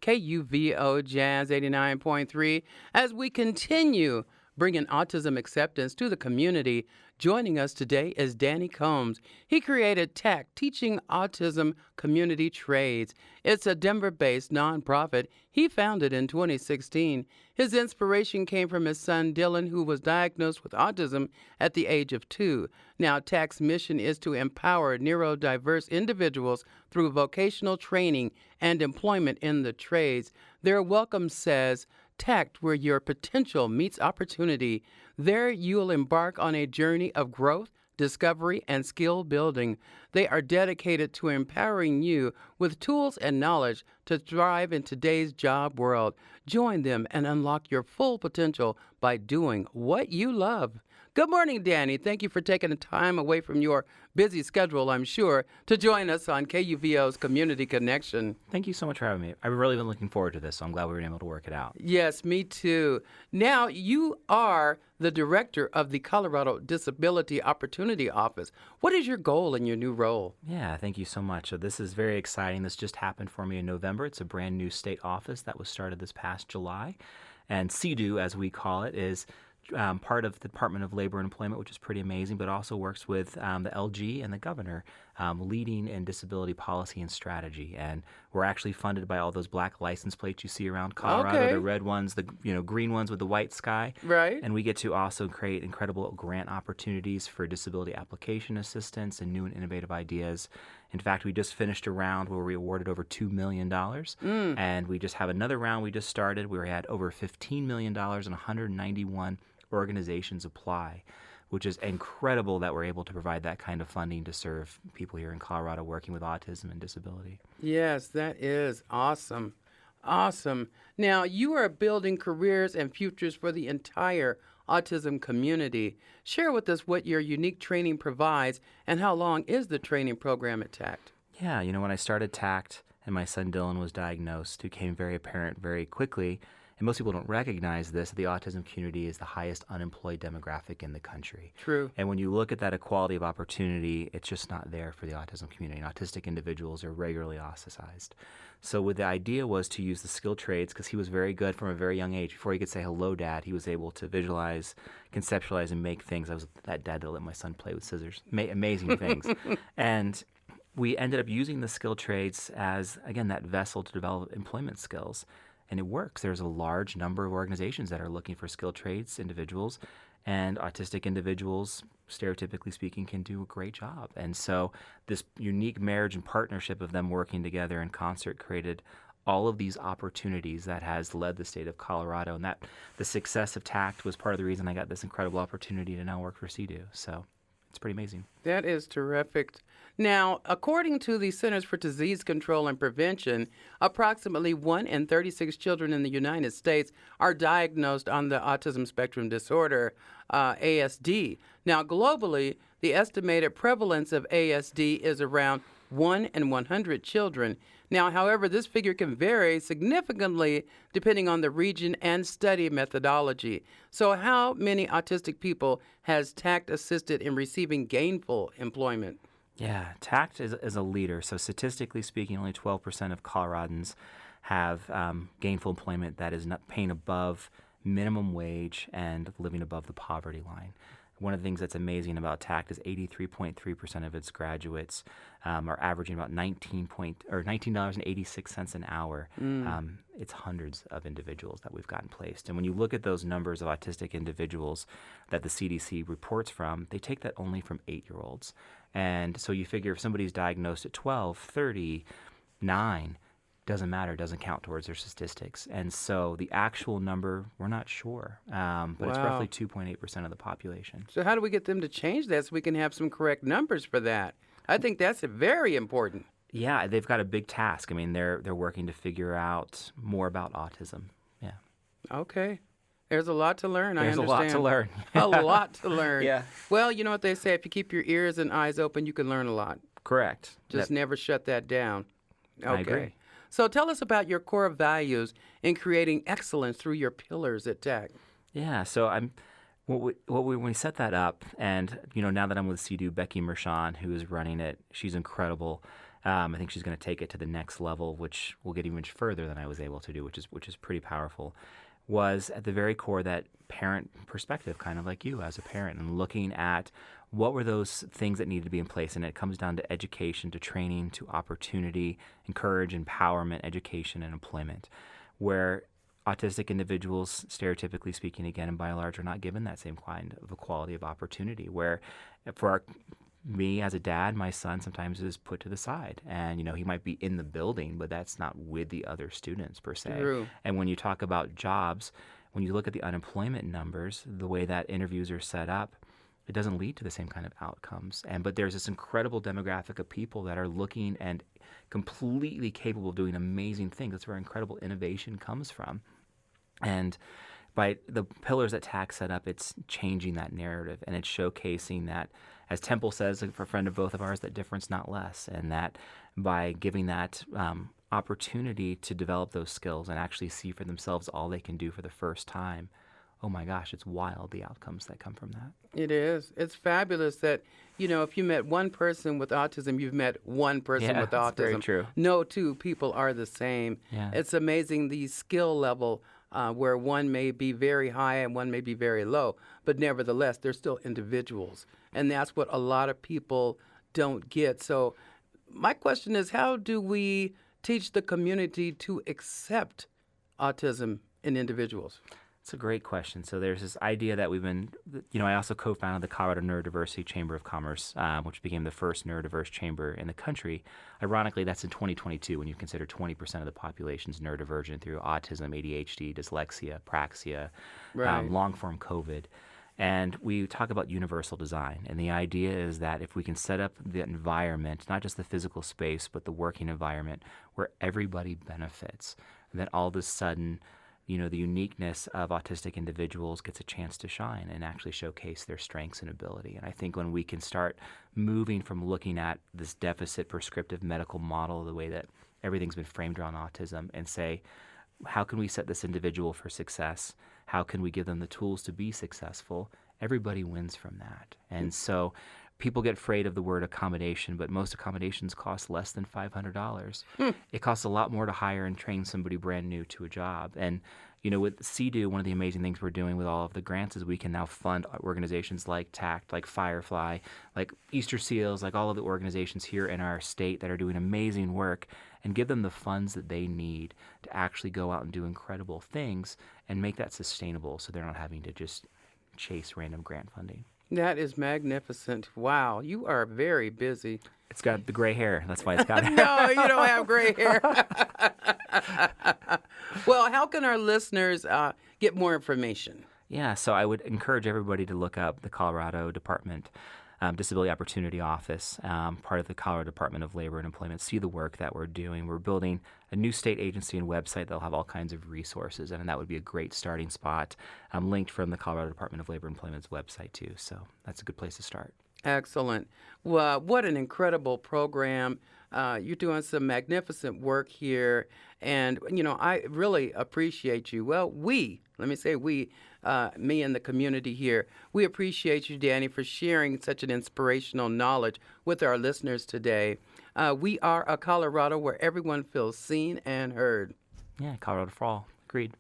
KUVO Jazz 89.3 as we continue bringing autism acceptance to the community. Joining us today is Danny Combs. He created TAC, Teaching Autism Community Trades. It's a Denver-based nonprofit he founded in 2016. His inspiration came from his son Dylan, who was diagnosed with autism at the age of 2. Now, TAC's mission is to empower neurodiverse individuals through vocational training and employment in the trades. Their welcome says, TACT, where your potential meets opportunity. There you'll embark on a journey of growth, discovery, and skill building. They are dedicated to empowering you with tools and knowledge to thrive in today's job world. Join them and unlock your full potential by doing what you love. Good morning, Danny. Thank you for taking the time away from your busy schedule, I'm sure, to join us on KUVO's Community Connection. Thank you so much for having me. I've really been looking forward to this, so I'm glad we were able to work it out. Yes, me too. Now, you are the director of the Colorado Disability Opportunity Office. What is your goal in your new role? Yeah, thank you so much. So this is very exciting. This just happened for me in November. It's a brand new state office that was started this past July. And CDU, as we call it, is part of the Department of Labor and Employment, which is pretty amazing, but also works with the LG and the governor, leading in disability policy and strategy. And we're actually funded by all those black license plates you see around Colorado, Okay. the red ones, the green ones with the white sky. Right. And we get to also create incredible grant opportunities for disability application assistance and new and innovative ideas. In fact, we just finished a round where we awarded over $2 million. And we just have another round we just started where we had over $15 million and 191 organizations apply, which is incredible that we're able to provide that kind of funding to serve people here in Colorado working with autism and disability. Yes, that is awesome. Awesome. Now, you are building careers and futures for the entire autism community. Share with us what your unique training provides and how long is the training program at TACT? Yeah, when I started TACT and my son Dylan was diagnosed, it became very apparent very quickly, and most people don't recognize this, the autism community is the highest unemployed demographic in the country. True. And when you look at that equality of opportunity, it's just not there for the autism community. And autistic individuals are regularly ostracized. So the idea was to use the skilled trades because he was very good from a very young age. Before he could say, hello, Dad, he was able to visualize, conceptualize, and make things. I was that dad that let my son play with scissors. Amazing things. And we ended up using the skilled trades as, again, that vessel to develop employment skills. And it works. There's a large number of organizations that are looking for skilled trades individuals, and autistic individuals, stereotypically speaking, can do a great job. And so this unique marriage and partnership of them working together in concert created all of these opportunities that has led the state of Colorado. And that the success of TACT was part of the reason I got this incredible opportunity to now work for CDU. So it's pretty amazing. That is terrific. Now, according to the Centers for Disease Control and Prevention, approximately 1 in 36 children in the United States are diagnosed on the autism spectrum disorder, ASD. Now, globally, the estimated prevalence of ASD is around 1 in 100 children. Now, however, this figure can vary significantly depending on the region and study methodology. So how many autistic people has TACT assisted in receiving gainful employment? Yeah, TACT is a leader. So statistically speaking, only 12% of Coloradans have gainful employment that is not paying above minimum wage and living above the poverty line. One of the things that's amazing about TACT is 83.3% of its graduates are averaging about $19.86 an hour. It's hundreds of individuals that we've gotten placed. And when you look at those numbers of autistic individuals that the CDC reports from, they take that only from 8-year-olds. And so you figure if somebody's diagnosed at 12, 30, 9, doesn't matter, doesn't count towards their statistics. And so the actual number, we're not sure, but it's roughly 2.8% of the population. So how do we get them to change that so we can have some correct numbers for that? I think that's very important. Yeah, they've got a big task. I mean, they're working to figure out more about autism. Yeah. Okay. There's a lot to learn, I There's understand. a lot to learn. A lot to learn. Yeah. Well, you know what they say, if you keep your ears and eyes open, you can learn a lot. Correct. Just never shut that down. Okay. I agree. So tell us about your core values in creating excellence through your pillars at TAC. Yeah, so when we set that up, and now that I'm with CDU, Becky Mershon, who is running it, she's incredible. I think she's going to take it to the next level, which will get even further than I was able to do, which is pretty powerful. Was at the very core that parent perspective, kind of like you as a parent, and looking at what were those things that needed to be in place. And it comes down to education, to training, to opportunity, encourage, empowerment, education, and employment, where autistic individuals, stereotypically speaking, again, and by and large, are not given that same kind of equality of opportunity, where for me as a dad, my son sometimes is put to the side, and he might be in the building, but that's not with the other students per se. True. And when you talk about jobs, when you look at the unemployment numbers, the way that interviews are set up, it doesn't lead to the same kind of outcomes. But there's this incredible demographic of people that are looking and completely capable of doing amazing things. That's where incredible innovation comes from. And by the pillars that TAC set up, it's changing that narrative, and it's showcasing that, as Temple says, for a friend of both of ours, that difference, not less, and that by giving that opportunity to develop those skills and actually see for themselves all they can do for the first time, oh my gosh, it's wild the outcomes that come from that. It is. It's fabulous that, if you met one person with autism, you've met one person with autism. Very true. No two people are the same. Yeah. It's amazing the skill level where one may be very high and one may be very low, but nevertheless, they're still individuals. And that's what a lot of people don't get. So my question is, how do we teach the community to accept autism in individuals? It's a great question. So there's this idea that we've been, I also co-founded the Colorado Neurodiversity Chamber of Commerce, which became the first neurodiverse chamber in the country. Ironically, that's in 2022 when you consider 20% of the population is neurodivergent through autism, ADHD, dyslexia, praxia, Right. long-form COVID. And we talk about universal design. And the idea is that if we can set up the environment, not just the physical space, but the working environment where everybody benefits, then all of a sudden, the uniqueness of autistic individuals gets a chance to shine and actually showcase their strengths and ability. And I think when we can start moving from looking at this deficit prescriptive medical model, the way that everything's been framed around autism, and say, how can we set this individual for success? How can we give them the tools to be successful? Everybody wins from that. And so people get afraid of the word accommodation, but most accommodations cost less than $500. It costs a lot more to hire and train somebody brand new to a job. And, with CDO, one of the amazing things we're doing with all of the grants is we can now fund organizations like TACT, like Firefly, like Easter Seals, like all of the organizations here in our state that are doing amazing work, and give them the funds that they need to actually go out and do incredible things and make that sustainable so they're not having to just chase random grant funding. That is magnificent. Wow, you are very busy. It's got the gray hair. That's why it's got it. No, you don't have gray hair. Well, how can our listeners get more information? Yeah, so I would encourage everybody to look up the Colorado Department Disability Opportunity Office, part of the Colorado Department of Labor and Employment. See the work that we're doing. We're building a new state agency and website that'll have all kinds of resources, and that would be a great starting spot, linked from the Colorado Department of Labor and Employment's website too. So that's a good place to start. Excellent. Well, what an incredible program. You're doing some magnificent work here. And, I really appreciate you. Well, let me say we, me and the community here, we appreciate you, Danny, for sharing such an inspirational knowledge with our listeners today. We are a Colorado where everyone feels seen and heard. Yeah, Colorado for all. Agreed.